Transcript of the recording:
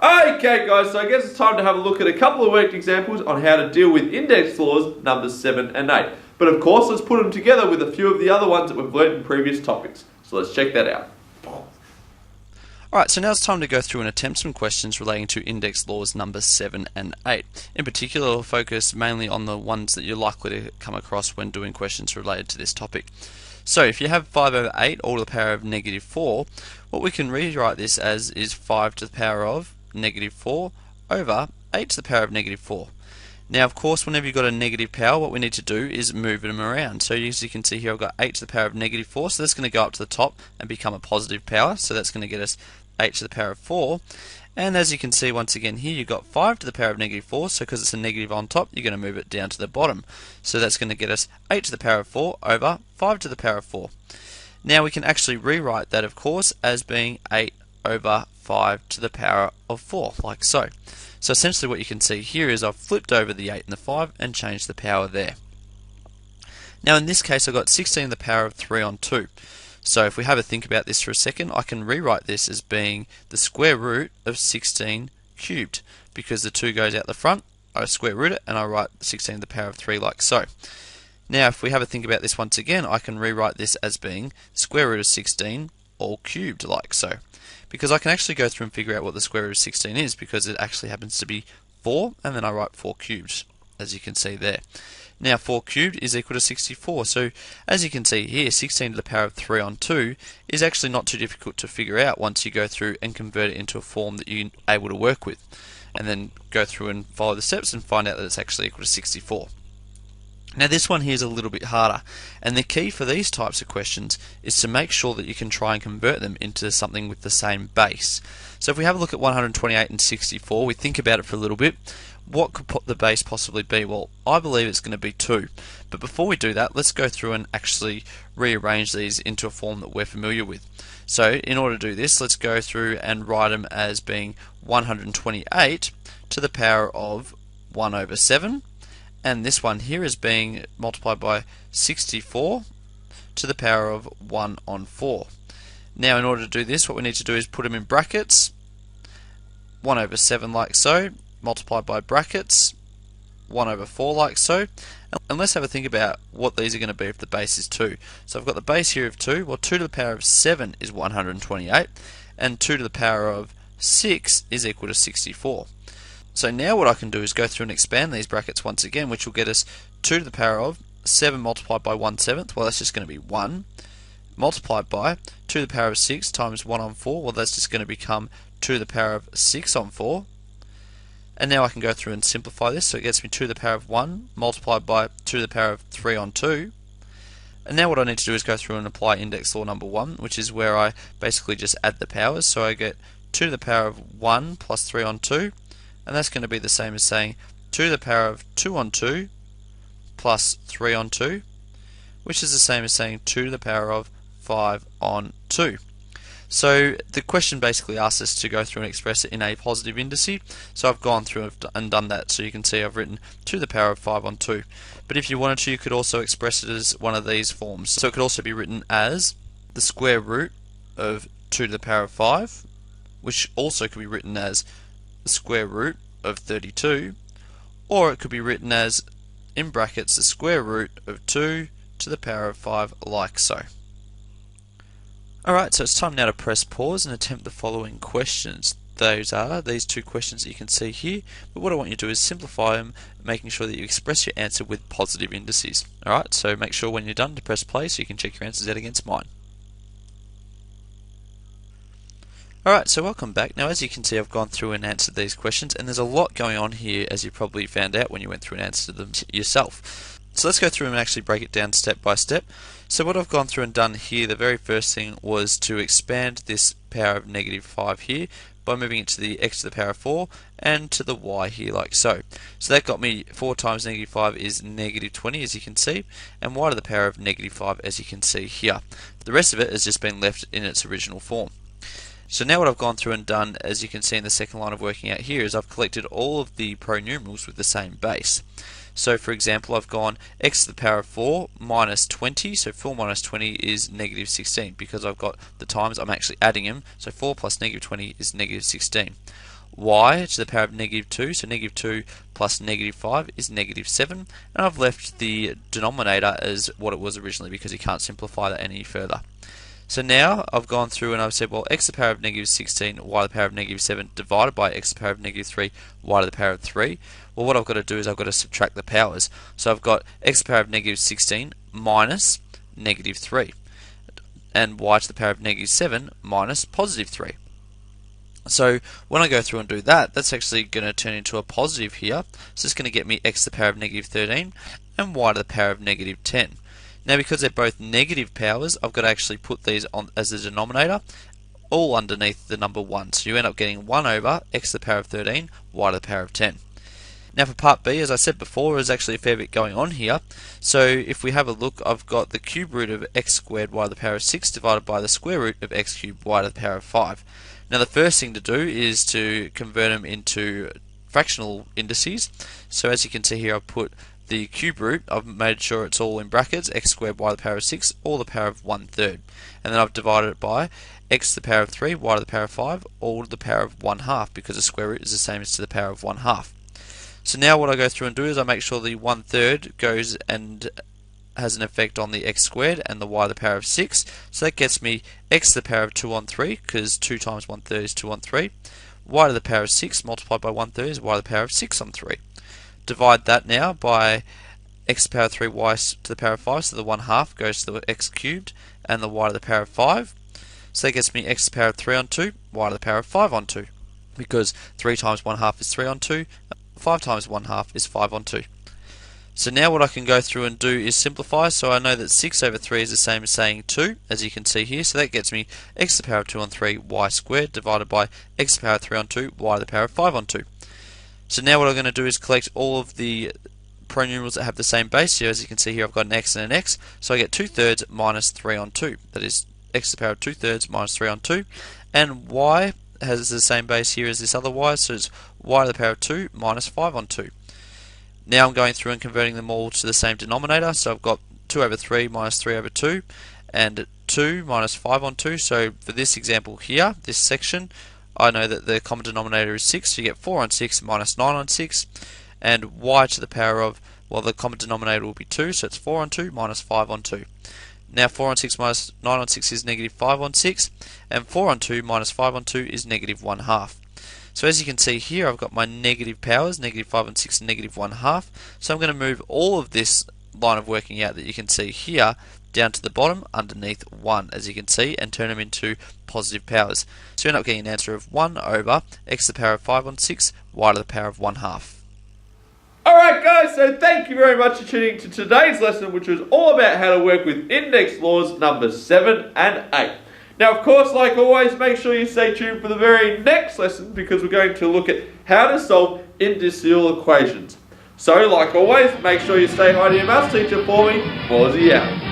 Okay guys, so I guess it's time to have a look at a couple of worked examples on how to deal with index laws numbers 7 and 8. But of course, let's put them together with a few of the other ones that we've learned in previous topics. So let's check that out. Alright, so now it's time to go through and attempt some questions relating to index laws numbers 7 and 8. In particular, we'll focus mainly on the ones that you're likely to come across when doing questions related to this topic. So if you have 5 over 8 all to the power of negative 4, what we can rewrite this as is 5 to the power of negative 4 over 8 to the power of negative 4. Now of course, whenever you've got a negative power, what we need to do is move them around. So as you can see here, I've got 8 to the power of negative 4, so that's going to go up to the top and become a positive power, so that's going to get us 8 to the power of 4. And as you can see once again here, you've got 5 to the power of negative 4, so because it's a negative on top, you're going to move it down to the bottom. So that's going to get us 8 to the power of 4 over 5 to the power of 4. Now we can actually rewrite that, of course, as being 8 over 5 to the power of 4, like so. So essentially what you can see here is I've flipped over the 8 and the 5 and changed the power there. Now in this case, I've got 16 to the power of 3 on 2. So if we have a think about this for a second, I can rewrite this as being the square root of 16 cubed, because the 2 goes out the front, I square root it, and I write 16 to the power of 3 like so. Now if we have a think about this once again, I can rewrite this as being square root of 16 all cubed like so. Because I can actually go through and figure out what the square root of 16 is, because it actually happens to be 4, and then I write 4 cubed, as you can see there. Now 4 cubed is equal to 64, so as you can see here, 16 to the power of 3 on 2 is actually not too difficult to figure out once you go through and convert it into a form that you're able to work with, and then go through and follow the steps and find out that it's actually equal to 64. Now this one here is a little bit harder, and the key for these types of questions is to make sure that you can try and convert them into something with the same base. So if we have a look at 128 and 64, we think about it for a little bit. What could the base possibly be? Well, I believe it's going to be 2. But before we do that, let's go through and actually rearrange these into a form that we're familiar with. So in order to do this, let's go through and write them as being 128 to the power of 1 over 7. And this one here is being multiplied by 64 to the power of 1 on 4. Now in order to do this, what we need to do is put them in brackets, 1 over 7 like so, multiplied by brackets, 1 over 4 like so. And let's have a think about what these are going to be if the base is 2. So I've got the base here of 2, well 2 to the power of 7 is 128, and 2 to the power of 6 is equal to 64. So now what I can do is go through and expand these brackets once again, which will get us 2 to the power of 7 multiplied by 1/7, well that's just going to be 1, multiplied by 2 to the power of 6 times 1 on 4, well that's just going to become 2 to the power of 6 on 4. And now I can go through and simplify this, so it gets me 2 to the power of 1 multiplied by 2 to the power of 3 on 2. And now what I need to do is go through and apply index law number 1, which is where I basically just add the powers. So I get 2 to the power of 1 plus 3 on 2, and that's going to be the same as saying 2 to the power of 2 on 2 plus 3 on 2, which is the same as saying 2 to the power of 5 on 2. So the question basically asks us to go through and express it in a positive indice. So I've gone through and done that. So you can see I've written 2 to the power of 5 on 2. But if you wanted to, you could also express it as one of these forms. So it could also be written as the square root of 2 to the power of 5, which also could be written as the square root of 32, or it could be written as, in brackets, the square root of 2 to the power of 5, like so. Alright, so it's time now to press pause and attempt the following questions. Those are these 2 questions that you can see here, but what I want you to do is simplify them, making sure that you express your answer with positive indices. Alright, so make sure when you're done to press play so you can check your answers out against mine. Alright, so welcome back. Now as you can see, I've gone through and answered these questions, and there's a lot going on here, as you probably found out when you went through and answered them yourself. So let's go through and actually break it down step by step. So what I've gone through and done here, the very first thing was to expand this power of negative 5 here by moving it to the x to the power of 4 and to the y here like so. So that got me 4 times negative 5 is negative 20, as you can see, and y to the power of negative 5, as you can see here. The rest of it has just been left in its original form. So now what I've gone through and done, as you can see in the second line of working out here, is I've collected all of the pronumerals with the same base. So for example, I've gone x to the power of 4 minus 20, so 4 minus 20 is negative 16, because I've got the times, I'm actually adding them, so 4 plus negative 20 is negative 16. y to the power of negative 2, so negative 2 plus negative 5 is negative 7, and I've left the denominator as what it was originally because you can't simplify that any further. So now I've gone through and I've said, well, x to the power of negative 16, y to the power of negative 7 divided by x to the power of negative 3, y to the power of 3. Well, what I've got to do is I've got to subtract the powers. So I've got x to the power of negative 16 minus negative 3, and y to the power of negative 7 minus positive 3. So when I go through and do that, that's actually going to turn into a positive here. So it's going to get me x to the power of negative 13 and y to the power of negative 10. Now, because they're both negative powers, I've got to actually put these on as the denominator, all underneath the number 1. So you end up getting 1 over x to the power of 13, y to the power of 10. Now for part B, as I said before, there's actually a fair bit going on here. So if we have a look, I've got the cube root of x squared y to the power of 6 divided by the square root of x cubed y to the power of 5. Now the first thing to do is to convert them into fractional indices. So as you can see here, I've put the cube root, I've made sure it's all in brackets, x squared y to the power of 6, all to the power of 1/3. And then I've divided it by x to the power of 3, y to the power of 5, all to the power of 1/2, because the square root is the same as to the power of 1/2. So now what I go through and do is I make sure the 1/3 goes and has an effect on the x squared and the y to the power of 6. So that gets me x to the power of 2 on 3, because 2 times 1/3 is 2 on 3. Y to the power of 6 multiplied by 1/3 is y to the power of 6 on 3. Divide that now by x to the power of 3, y to the power of 5, so the 1/2 goes to the x cubed and the y to the power of 5. So that gets me x to the power of 3 on 2, y to the power of 5 on 2, because 3 times 1/2 is 3 on 2, 5 times 1/2 is 5 on 2. So now what I can go through and do is simplify. So I know that 6 over 3 is the same as saying 2, as you can see here. So that gets me x to the power of 2 on 3, y squared, divided by x to the power of 3 on 2, y to the power of 5 on 2. So now what I'm going to do is collect all of the pronumerals that have the same base. So as you can see here, I've got an x and an x. So I get 2/3 minus 3 on 2. That is x to the power of 2/3 minus 3 on 2. And y has the same base here as this other y. So it's y to the power of 2 minus 5 on 2. Now I'm going through and converting them all to the same denominator. So I've got 2 over 3 minus 3 over 2. And 2 minus 5 on 2. So for this example here, this section, I know that the common denominator is 6, so you get 4 on 6 minus 9 on 6, and y to the power of, well, the common denominator will be 2, so it's 4 on 2 minus 5 on 2. Now 4 on 6 minus 9 on 6 is negative 5 on 6, and 4 on 2 minus 5 on 2 is negative 1/2. So as you can see here, I've got my negative powers, negative 5 on 6 and negative 1/2, so I'm going to move all of this line of working out that you can see here down to the bottom underneath 1, as you can see, and turn them into positive powers. So you end up getting an answer of 1 over x to the power of 5 on 6, y to the power of 1/2. Alright guys, so thank you very much for tuning to today's lesson, which was all about how to work with index laws number 7 and 8. Now of course, like always, make sure you stay tuned for the very next lesson, because we're going to look at how to solve indicial equations. So like always, make sure you stay high to your maths teacher for me. Mawsy out.